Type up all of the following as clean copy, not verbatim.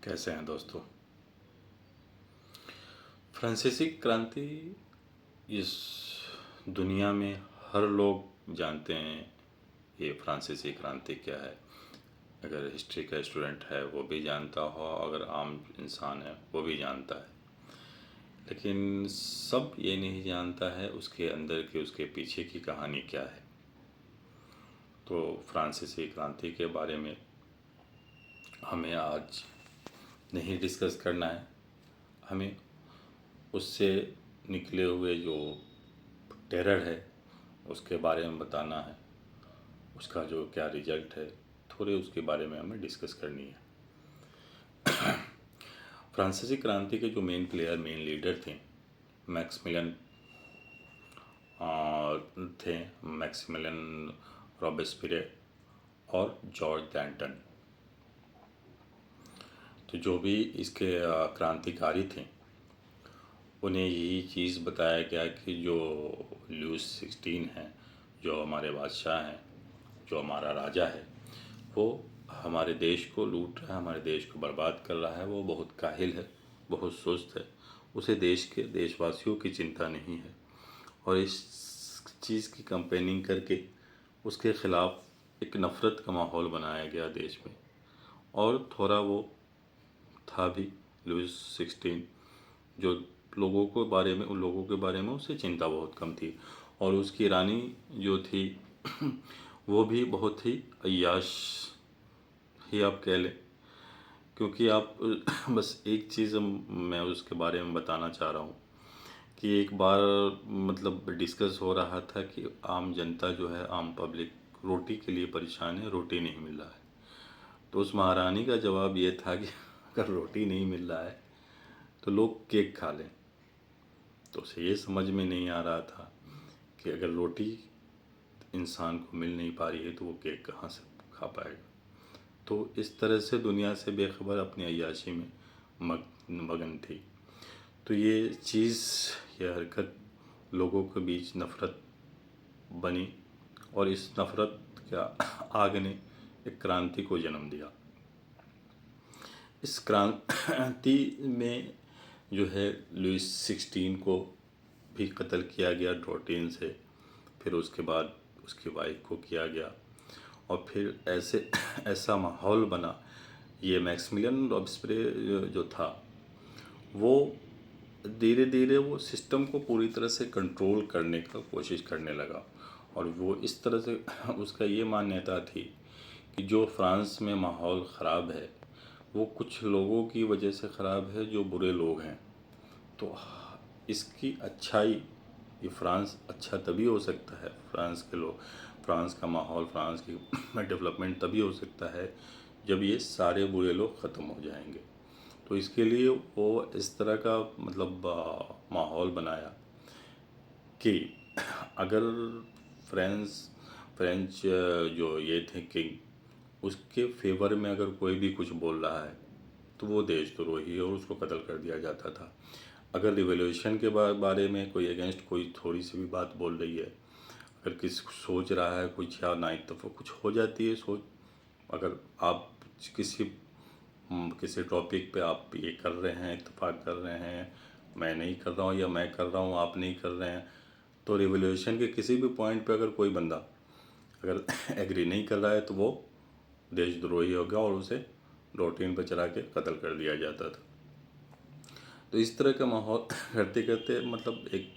कैसे हैं दोस्तों। फ्रांसीसी क्रांति इस दुनिया में हर लोग जानते हैं ये फ्रांसीसी क्रांति क्या है। अगर हिस्ट्री का स्टूडेंट है वो भी जानता हो, अगर आम इंसान है वो भी जानता है, लेकिन सब ये नहीं जानता है उसके अंदर की उसके पीछे की कहानी क्या है। तो फ्रांसीसी क्रांति के बारे में हमें आज नहीं डिस्कस करना है, हमें उससे निकले हुए जो टेरर है उसके बारे में बताना है, उसका जो क्या रिजल्ट है थोड़े उसके बारे में हमें डिस्कस करनी है। फ्रांसीसी क्रांति के जो मेन लीडर थे मैक्सिमिलियन थे मैक्सिमिलियन रॉबेस्पियर और जॉर्ज डैंटन। तो जो भी इसके क्रांतिकारी थे उन्हें यही चीज़ बताया गया कि जो लुईस 16 है, जो हमारे बादशाह हैं, जो हमारा राजा है, वो हमारे देश को लूट रहा है, हमारे देश को बर्बाद कर रहा है। वो बहुत काहिल है, बहुत सुस्त है, उसे देश के देशवासियों की चिंता नहीं है। और इस चीज़ की कंपेनिंग करके उसके ख़िलाफ़ एक नफ़रत का माहौल बनाया गया देश में। और थोड़ा वो था भी लुईस 16 जो लोगों के बारे में, उन लोगों के बारे में उसे चिंता बहुत कम थी। और उसकी रानी जो थी वो भी बहुत ही अय्याश ही आप कह लें, क्योंकि आप बस एक चीज़ मैं उसके बारे में बताना चाह रहा हूँ कि एक बार मतलब डिस्कस हो रहा था कि आम जनता जो है, आम पब्लिक रोटी के लिए परेशान है, रोटी नहीं मिल रहा है। तो उस महारानी का जवाब ये था कि अगर रोटी नहीं मिल रहा है तो लोग केक खा लें। तो उसे ये समझ में नहीं आ रहा था कि अगर रोटी इंसान को मिल नहीं पा रही है तो वो केक कहाँ से खा पाएगा। तो इस तरह से दुनिया से बेखबर अपनी अय्याशी में मगन थी। तो ये चीज़, यह हरकत लोगों के बीच नफ़रत बनी और इस नफ़रत का आग ने एक क्रांति को जन्म दिया। इस क्रांति में जो है लुईस 16 को भी कत्ल किया गया ड्रोटिन से, फिर उसके बाद उसकी वाइफ को किया गया। और फिर ऐसा माहौल बना। ये मैक्सिमिलियन रॉबेस्पियर जो था वो धीरे धीरे वो सिस्टम को पूरी तरह से कंट्रोल करने का कोशिश करने लगा। और वो इस तरह से उसका ये मान्यता थी कि जो फ्रांस में माहौल ख़राब है वो कुछ लोगों की वजह से ख़राब है, जो बुरे लोग हैं। तो इसकी अच्छाई, ये फ्रांस अच्छा तभी हो सकता है, फ्रांस के लोग, फ्रांस का माहौल, फ्रांस की डेवलपमेंट तभी हो सकता है जब ये सारे बुरे लोग ख़त्म हो जाएंगे। तो इसके लिए वो इस तरह का मतलब माहौल बनाया कि अगर फ्रेंच जो ये थे किंग, उसके फेवर में अगर कोई भी कुछ बोल रहा है तो वो देशद्रोही है और उसको कत्ल कर दिया जाता था। अगर रिवॉल्यूशन के बारे में कोई अगेंस्ट कोई थोड़ी सी भी बात बोल रही है, अगर किसी सोच रहा है कुछ या ना तो कुछ हो जाती है सोच। अगर आप किसी किसी टॉपिक पे आप ये कर रहे हैं, इत्तेफाक कर रहे हैं, मैं नहीं कर रहा हूँ या मैं कर रहा हूँ आप नहीं कर रहे हैं, तो रिवॉल्यूशन के किसी भी पॉइंट पे अगर कोई बंदा अगर एग्री नहीं कर रहा है तो वो देशद्रोही हो गया और उसे रोटीन पर चढ़ा के कत्ल कर दिया जाता था। तो इस तरह का माहौल करते करते मतलब एक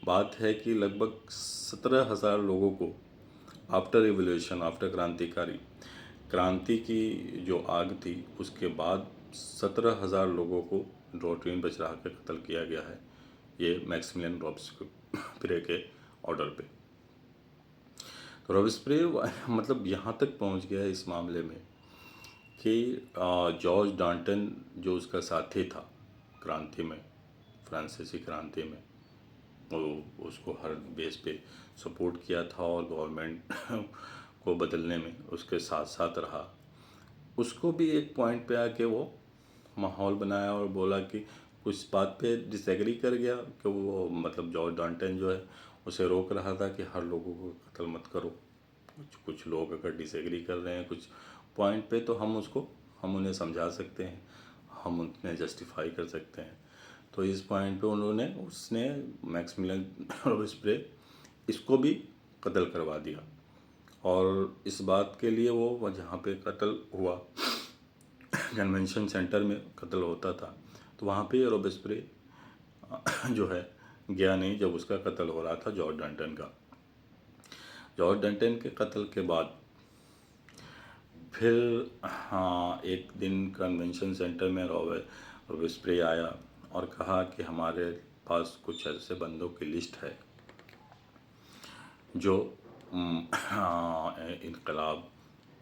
बात है कि लगभग 17,000 लोगों को आफ्टर रिवॉल्यूशन, आफ्टर क्रांति की जो आग थी उसके बाद 17,000 लोगों को रोटीन पर चढ़ा कर कत्ल किया गया है, ये मैक्सिमिलियन रॉबेस्पियर के ऑर्डर पे। तो रॉबेस्पियर मतलब यहाँ तक पहुँच गया इस मामले में कि जॉर्ज डांटन जो उसका साथी था क्रांति में, फ्रांसीसी क्रांति में, वो उसको हर बेस पे सपोर्ट किया था और गवर्नमेंट को बदलने में उसके साथ साथ रहा। उसको भी एक पॉइंट पे आके वो माहौल बनाया और बोला कि कुछ बात पे डिसएग्री कर गया कि वो मतलब जॉर्ज डांटन जो है उसे रोक रहा था कि हर लोगों को कत्ल मत करो। कुछ लोग अगर डिसएग्री कर रहे हैं कुछ पॉइंट पे तो हम उन्हें समझा सकते हैं, हम उतने जस्टिफाई कर सकते हैं। तो इस पॉइंट पे उसने मैक्सिमिलियन रॉबेस्पियर इसको भी कत्ल करवा दिया। और इस बात के लिए वो जहाँ पे कत्ल हुआ कन्वेंशन सेंटर में कत्ल होता था, तो वहाँ पे रॉबेस्पियर जो है गया नहीं जब उसका कत्ल हो रहा था जॉर्ज डंटन का। जॉर्ज डंटन के कत्ल के बाद फिर हाँ एक दिन कन्वेंशन सेंटर में रॉबेस्पियर आया और कहा कि हमारे पास कुछ ऐसे बंदों की लिस्ट है जो इनकलाब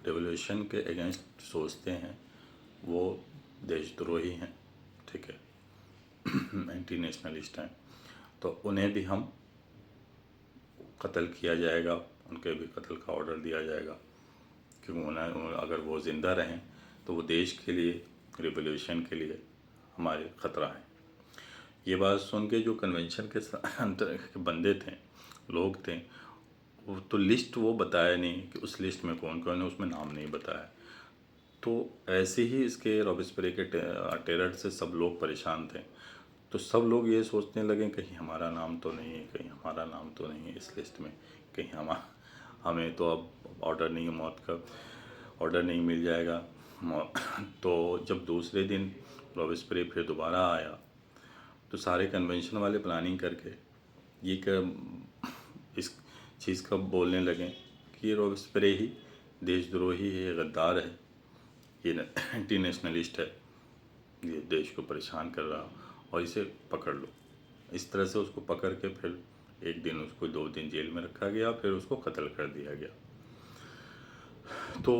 रेवोल्यूशन के अगेंस्ट सोचते हैं, वो देशद्रोही हैं, ठीक है, एंटी नेशनलिस्ट हैं, तो उन्हें भी हम कत्ल किया जाएगा, उनके भी कत्ल का ऑर्डर दिया जाएगा, क्योंकि उन्हें अगर वो ज़िंदा रहें तो वो देश के लिए, रिवोल्यूशन के लिए हमारे ख़तरा है। ये बात सुन के जो कन्वेंशन के अंदर के बंदे थे, लोग थे, वो तो लिस्ट वो बताया नहीं कि उस लिस्ट में कौन कौन है, उसमें नाम नहीं बताया। तो ऐसे ही इसके रॉबेस्पियर के टेरर से सब लोग परेशान थे। तो सब लोग ये सोचने लगे कहीं हमारा नाम तो नहीं है, कहीं हमारा नाम तो नहीं है इस लिस्ट में, कहीं हमें तो अब ऑर्डर नहीं है, मौत का ऑर्डर नहीं मिल जाएगा। तो जब दूसरे दिन रॉबेस्पियर फिर दोबारा आया तो सारे कन्वेंशन वाले प्लानिंग करके ये इस चीज़ का बोलने लगे कि ये रॉबेस्पियर ही देशद्रोही है, ये गद्दार है, ये एंटी नेशनलिस्ट है, ये देश को परेशान कर रहा और इसे पकड़ लो। इस तरह से उसको पकड़ के फिर एक दिन उसको 2 दिन जेल में रखा गया, फिर उसको कत्ल कर दिया गया। तो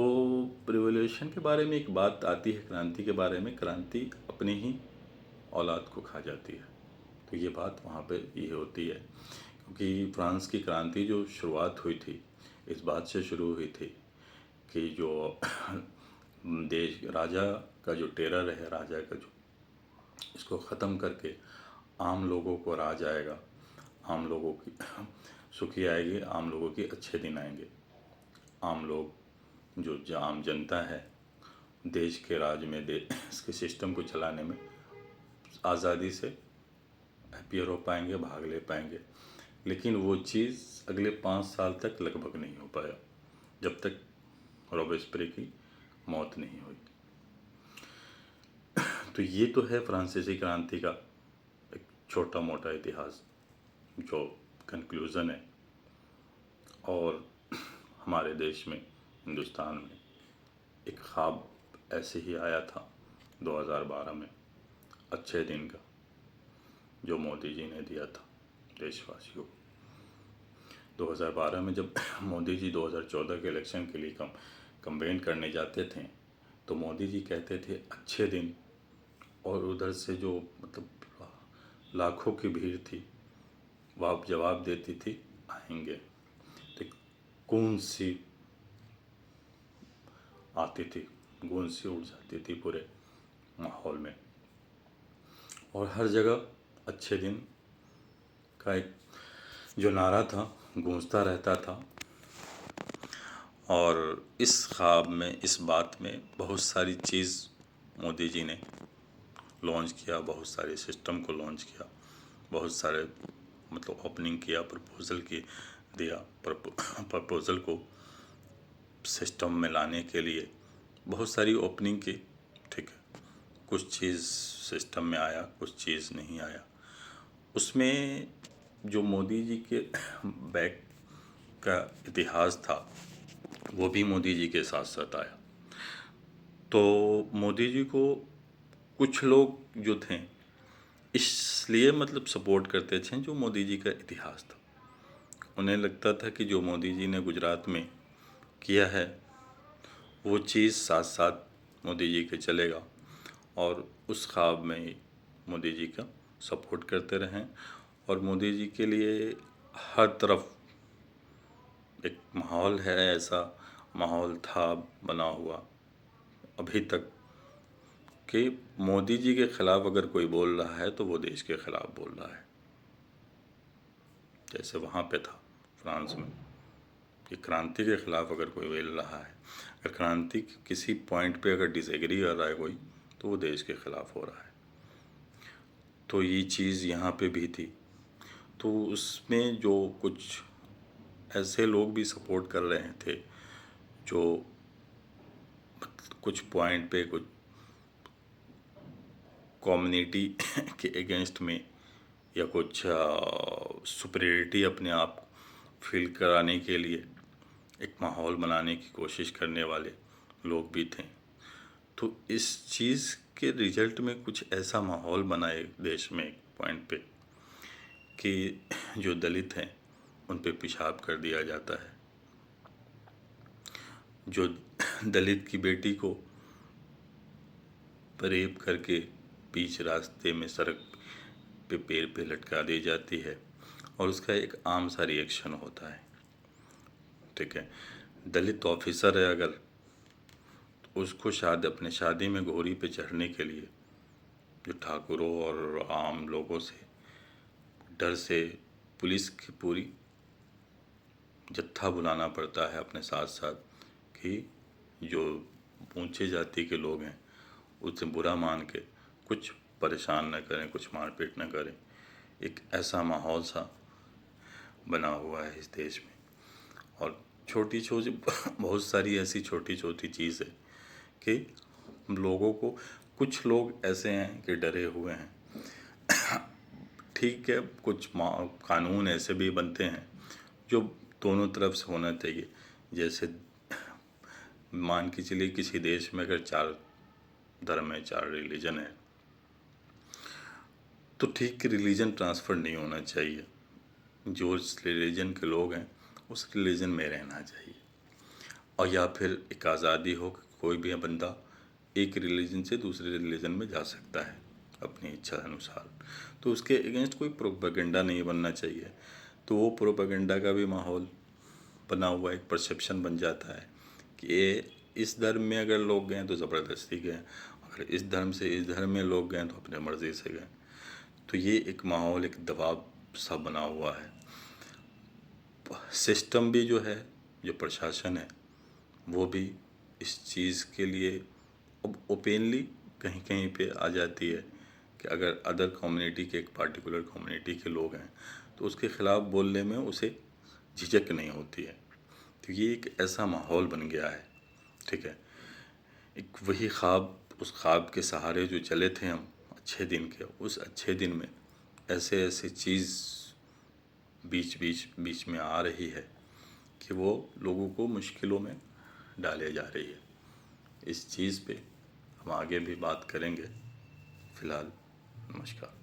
रिवॉल्यूशन के बारे में एक बात आती है, क्रांति के बारे में, क्रांति अपनी ही औलाद को खा जाती है। तो ये बात वहाँ पे ये होती है, क्योंकि फ्रांस की क्रांति जो शुरुआत हुई थी इस बात से शुरू हुई थी कि जो देश राजा का जो टेरर है, राजा का जो, इसको ख़त्म करके आम लोगों को राज आएगा, आम लोगों की सुखी आएगी, आम लोगों के अच्छे दिन आएंगे। आम लोग जो आम जनता है देश के राज में, देश के सिस्टम को चलाने में आज़ादी से अपीयर हो पाएंगे, भाग ले पाएंगे। लेकिन वो चीज़ अगले 5 साल तक लगभग नहीं हो पाया, जब तक रॉबेस्पियर की मौत नहीं हुई। तो ये तो है फ्रांसीसी क्रांति का एक छोटा मोटा इतिहास जो कंक्लूज़न है। और हमारे देश में, हिंदुस्तान में, एक ख्वाब ऐसे ही आया था 2012 में, अच्छे दिन का, जो मोदी जी ने दिया था देशवासियों को। 2012 में जब मोदी जी 2014 के इलेक्शन के लिए कैंपेन करने जाते थे, तो मोदी जी कहते थे अच्छे दिन, और उधर से जो मतलब लाखों की भीड़ थी वह जवाब देती थी आएंगे। तो गूंज सी आती थी, गूंज सी उड़ जाती थी पूरे माहौल में, और हर जगह अच्छे दिन का एक जो नारा था गूंजता रहता था। और इस ख्वाब में, इस बात में बहुत सारी चीज़ मोदी जी ने लॉन्च किया, बहुत सारे सिस्टम को लॉन्च किया, बहुत सारे मतलब ओपनिंग किया, प्रपोज़ल की दिया, प्रपोज़ल को सिस्टम में लाने के लिए बहुत सारी ओपनिंग की, ठीक है। कुछ चीज़ सिस्टम में आया, कुछ चीज़ नहीं आया। उसमें जो मोदी जी के बैक का इतिहास था वो भी मोदी जी के साथ साथ आया। तो मोदी जी को कुछ लोग जो थे इसलिए मतलब सपोर्ट करते थे जो मोदी जी का इतिहास था। उन्हें लगता था कि जो मोदी जी ने गुजरात में किया है वो चीज़ साथ साथ मोदी जी के चलेगा, और उस ख्वाब में ही मोदी जी का सपोर्ट करते रहें। और मोदी जी के लिए हर तरफ एक माहौल है, ऐसा माहौल था बना हुआ अभी तक कि मोदी जी के ख़िलाफ़ अगर कोई बोल रहा है तो वो देश के ख़िलाफ़ बोल रहा है। जैसे वहाँ पे था फ्रांस में कि क्रांति के ख़िलाफ़ अगर कोई बोल रहा है, अगर क्रांति किसी पॉइंट पे अगर डिसएग्री कर रहा है कोई, तो वो देश के ख़िलाफ़ हो रहा है। तो ये चीज़ यहाँ पे भी थी। तो उसमें जो कुछ ऐसे लोग भी सपोर्ट कर रहे थे जो कुछ पॉइंट पे कुछ कम्युनिटी के अगेंस्ट में या कुछ सुपीरियरिटी अपने आप फील कराने के लिए एक माहौल बनाने की कोशिश करने वाले लोग भी थे। तो इस चीज़ के रिजल्ट में कुछ ऐसा माहौल बना एक देश में एक पॉइंट पे कि जो दलित हैं उन पे पेशाब कर दिया जाता है। जो दलित की बेटी को रेप करके बीच रास्ते में सड़क पे पैर पे लटका दी जाती है और उसका एक आम सा रिएक्शन होता है। ठीक है, दलित ऑफिसर है अगर, तो उसको अपने शादी में घोड़ी पे चढ़ने के लिए जो ठाकुरों और आम लोगों से डर से पुलिस की पूरी जत्था बुलाना पड़ता है अपने साथ साथ कि जो ऊंचे जाति के लोग हैं उससे बुरा मान के कुछ परेशान न करें, कुछ मारपीट न करें। एक ऐसा माहौल सा बना हुआ है इस देश में। और छोटी छोटी बहुत सारी ऐसी छोटी छोटी चीज़ है कि लोगों को, कुछ लोग ऐसे हैं कि डरे हुए हैं। ठीक है, कुछ कानून ऐसे भी बनते हैं जो दोनों तरफ से होना चाहिए। जैसे मान के चलिए किसी देश में अगर 4 धर्म है, 4 रिलीजन है, तो ठीक रिलीजन ट्रांसफ़र नहीं होना चाहिए। जो उस रिलीजन के लोग हैं उस रिलीजन में रहना चाहिए। और या फिर एक आज़ादी हो कि कोई भी बंदा एक रिलीजन से दूसरे रिलीजन में जा सकता है अपनी इच्छा अनुसार। तो उसके अगेंस्ट कोई प्रोपेगेंडा नहीं बनना चाहिए। तो वो प्रोपेगेंडा का भी माहौल बना हुआ एक परसेप्शन बन जाता है कि ये इस धर्म में अगर लोग गए तो ज़बरदस्ती गए, अगर इस धर्म से इस धर्म में लोग गए तो अपने मर्ज़ी से गए। तो ये एक माहौल, एक दबाव सा बना हुआ है। सिस्टम भी जो है, जो प्रशासन है, वो भी इस चीज़ के लिए अब ओपनली कहीं कहीं पे आ जाती है कि अगर अदर कम्युनिटी के, एक पार्टिकुलर कम्युनिटी के लोग हैं तो उसके ख़िलाफ़ बोलने में उसे झिझक नहीं होती है। तो ये एक ऐसा माहौल बन गया है। ठीक है, एक वही ख्वाब, उस ख्वाब के सहारे जो चले थे हम अच्छे दिन के, उस अच्छे दिन में ऐसे ऐसे चीज़ बीच में आ रही है कि वो लोगों को मुश्किलों में डाले जा रही है। इस चीज़ पे हम आगे भी बात करेंगे। फ़िलहाल नमस्कार।